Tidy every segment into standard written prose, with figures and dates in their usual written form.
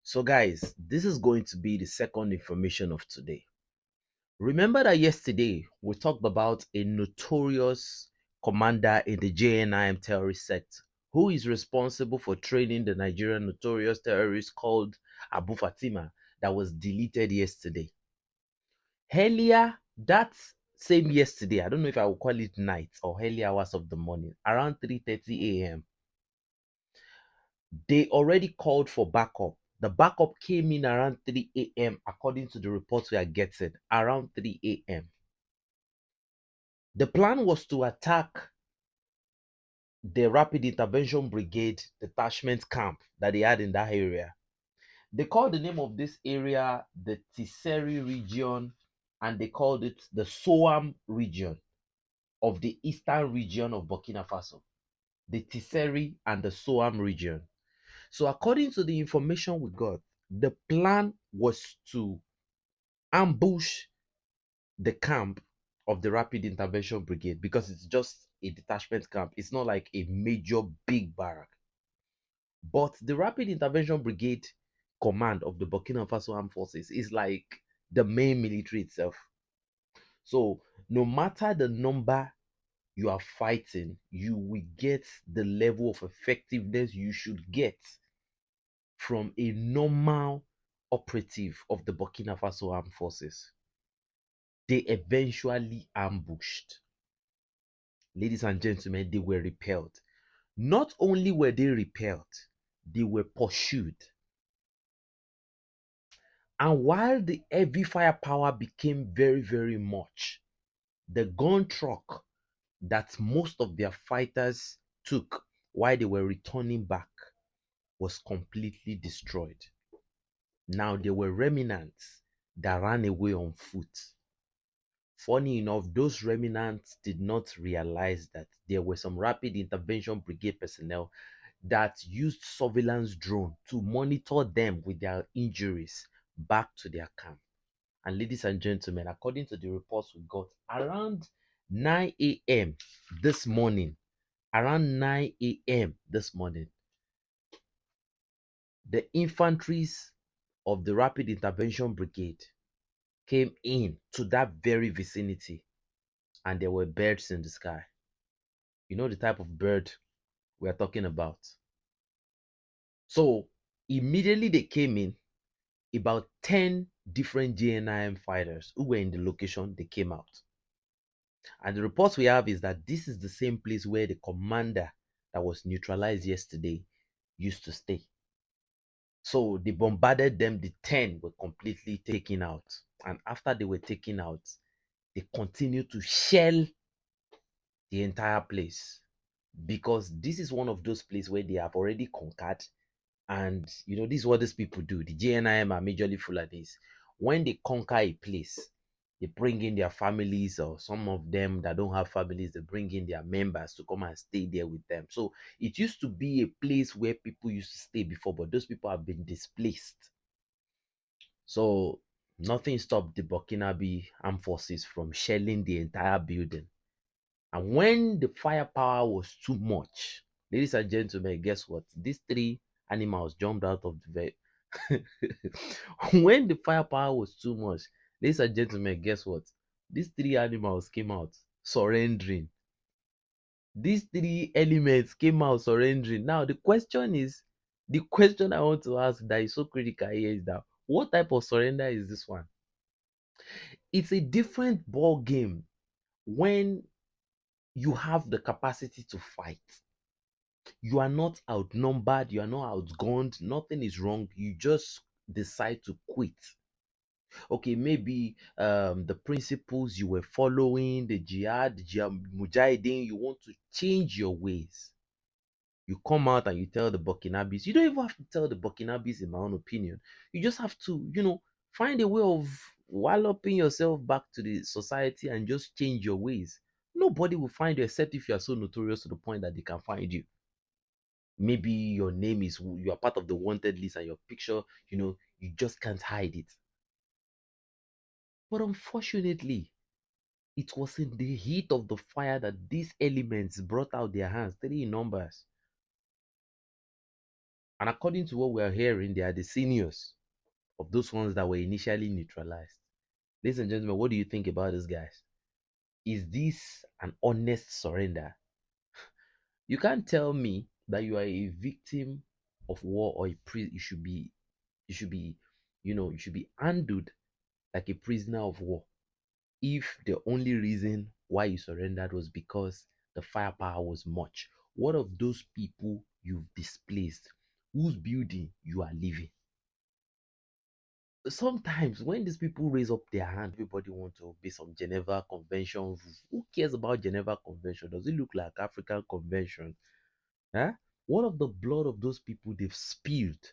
So, guys, this is going to be the second information of today. Remember that yesterday we talked about a notorious commander in the JNIM terrorist sect who is responsible for training the Nigerian notorious terrorist called Abu Fatima that was deleted yesterday. Earlier, that same yesterday, I don't know if I will call it night or early hours of the morning, around 3:30 a.m. They already called for backup. The backup came in around 3 a.m. according to the reports we are getting, around 3 a.m. The plan was to attack the Rapid Intervention Brigade detachment camp that they had in that area. They called the name of this area the Tiseri region, and they called it the Soam region of the eastern region of Burkina Faso. The Tiseri and the Soam region. So, according to the information we got, the plan was to ambush the camp of the Rapid Intervention Brigade because it's just a detachment camp. It's not like a major big barrack. But the Rapid Intervention Brigade command of the Burkina Faso Armed Forces is like the main military itself. So, no matter the number you are fighting, you will get the level of effectiveness you should get from a normal operative of the Burkina Faso Armed Forces. They eventually ambushed. Ladies and gentlemen, they were repelled. Not only were they repelled, they were pursued. And while the heavy firepower became very, very much, the gun truck that most of their fighters took while they were returning back was completely destroyed. Now, there were remnants that ran away on foot. Funny enough, those remnants did not realize that there were some rapid intervention brigade personnel that used surveillance drone to monitor them with their injuries back to their camp. And ladies and gentlemen, according to the reports we got, around 9 a.m. this morning, around 9 a.m. this morning, the infantries of the Rapid Intervention Brigade came in to that very vicinity, and there were birds in the sky. You know the type of bird we are talking about. So immediately they came in, about 10 different JNIM fighters who were in the location, they came out. And the reports we have is that this is the same place where the commander that was neutralized yesterday used to stay. So they bombarded them, the 10 were completely taken out. And after they were taken out, they continued to shell the entire place because this is one of those places where they have already conquered. And this is what these people do. The JNIM are majorly full of this. When they conquer a place, they bring in their families, or some of them that don't have families, they bring in their members to come and stay there with them. So it used to be a place where people used to stay before, but those people have been displaced. So nothing stopped the Burkinabe armed forces from shelling the entire building. And when the firepower was too much, ladies and gentlemen, guess what? These three animals jumped out of the when the firepower was too much, ladies and gentlemen, guess what? These three animals came out surrendering. These three elements came out surrendering. Now, the question I want to ask that is so critical here is that what type of surrender is this one? It's a different ball game when you have the capacity to fight. You are not outnumbered, you are not outgunned, nothing is wrong. You just decide to quit. Okay, maybe the principles you were following, the mujahideen, you want to change your ways. You come out and you tell the Burkinabes. You don't even have to tell the Burkinabes, in my own opinion. You just have to, find a way of walloping yourself back to the society and just change your ways. Nobody will find you except if you are so notorious to the point that they can find you. Maybe your name is, you are part of the wanted list, and your picture, you just can't hide it. But unfortunately, it was in the heat of the fire that these elements brought out their hands, three in numbers. And according to what we are hearing, they are the seniors of those ones that were initially neutralized. Ladies and gentlemen, what do you think about this, guys? Is this an honest surrender? You can't tell me that you are a victim of war or you should be, you should be handled like a prisoner of war if the only reason why you surrendered was because the firepower was much. What of those people you've displaced, whose building you are leaving? Sometimes when these people raise up their hand, everybody want to obey some Geneva Convention. Who cares about Geneva Convention? Does it look like African Convention? Huh? What of the blood of those people they've spilled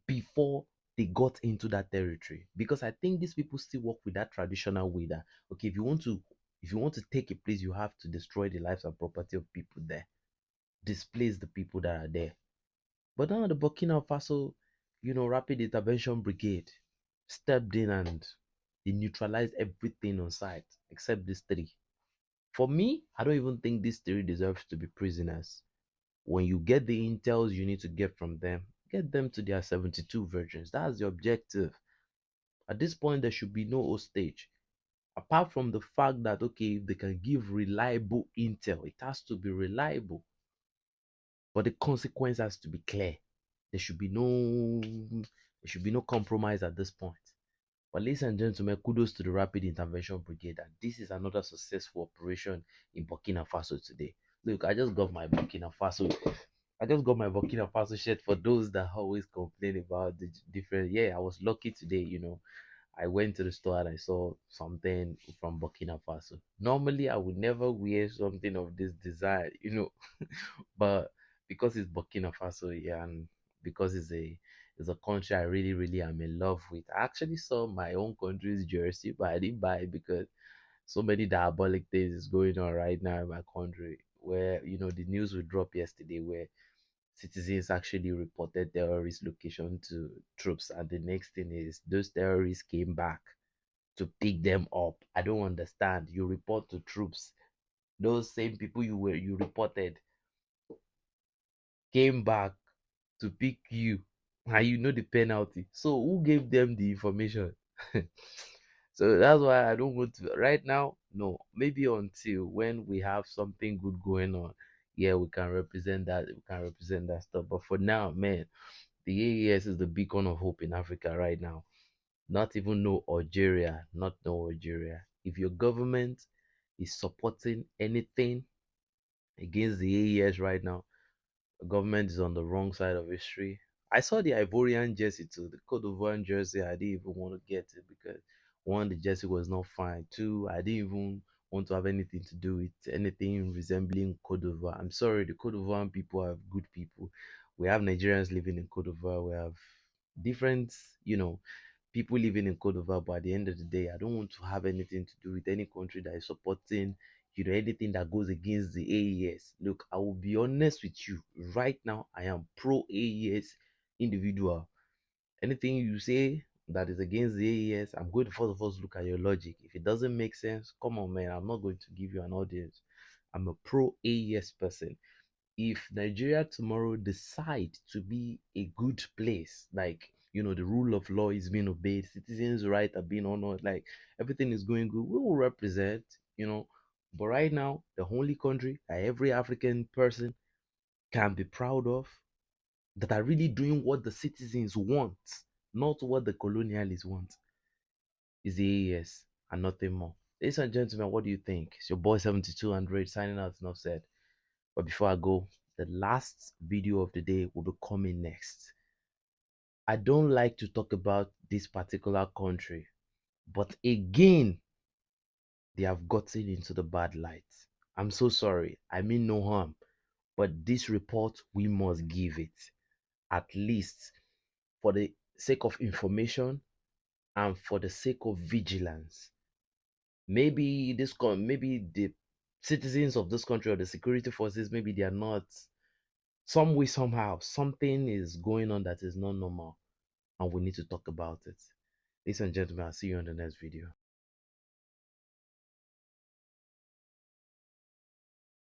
before they got into that territory? Because I think these people still work with that traditional way that okay, if you want to take a place, you have to destroy the lives and property of people there, displace the people that are there. But now the Burkina Faso, Rapid Intervention Brigade stepped in and they neutralized everything on site except these three. For me, I don't even think these three deserve to be prisoners. When you get the intels you need to get them to their 72 virgins. That's the objective. At this point, there should be no hostage. Apart from the fact that, okay, if they can give reliable intel, it has to be reliable. But the consequence has to be clear. There should be no compromise at this point. But ladies and gentlemen, kudos to the Rapid Intervention Brigade, and this is another successful operation in Burkina Faso today. Look, I just got my Burkina Faso shirt for those that always complain about the different. Yeah, I was lucky today. I went to the store and I saw something from Burkina Faso. Normally, I would never wear something of this design, but because it's Burkina Faso, yeah, and because it's a country I really, really am in love with. I actually saw my own country's jersey, but I didn't buy it because so many diabolic things is going on right now in my country. Where the news we dropped yesterday, where citizens actually reported terrorist location to troops, and the next thing is those terrorists came back to pick them up. I don't understand. You report to troops, those same people you reported came back to pick you, and you know the penalty. So who gave them the information? So that's why I don't want to right now. No, maybe until when we have something good going on, yeah, we can represent that. We can represent that stuff. But for now, man, the AES is the beacon of hope in Africa right now. Not even no Algeria, not no Algeria. If your government is supporting anything against the AES right now, the government is on the wrong side of history. I saw the Ivorian jersey too, the Cote d'Ivoire jersey. I didn't even want to get it because one, the jersey was not fine. Two, I didn't even want to have anything to do with anything resembling Cote d'Ivoire. I'm sorry, the Cote d'Ivoire people are good people. We have Nigerians living in Cote d'Ivoire. We have different, people living in Cote d'Ivoire. But at the end of the day, I don't want to have anything to do with any country that is supporting anything that goes against the AES. Look, I will be honest with you. Right now, I am pro AES individual. Anything you say that is against the AES, I'm going to first of all look at your logic. If it doesn't make sense, come on, man. I'm not going to give you an audience. I'm a pro AES person. If Nigeria tomorrow decide to be a good place, like the rule of law is being obeyed, citizens' rights are being honored, like everything is going good, we will represent, But right now, the only country that every African person can be proud of that are really doing what the citizens want, not what the colonialists want, is the AES and nothing more. Ladies and gentlemen, what do you think? It's your boy 7200 signing out, enough said. But before I go, the last video of the day will be coming next. I don't like to talk about this particular country, but again, they have gotten into the bad light. I'm so sorry. I mean no harm. But this report, we must give it. At least for the sake of information and for the sake of vigilance. Maybe the citizens of this country or the security forces, maybe they are not some way, somehow, something is going on that is not normal, and we need to talk about it. Ladies and gentlemen, I'll see you on the next video.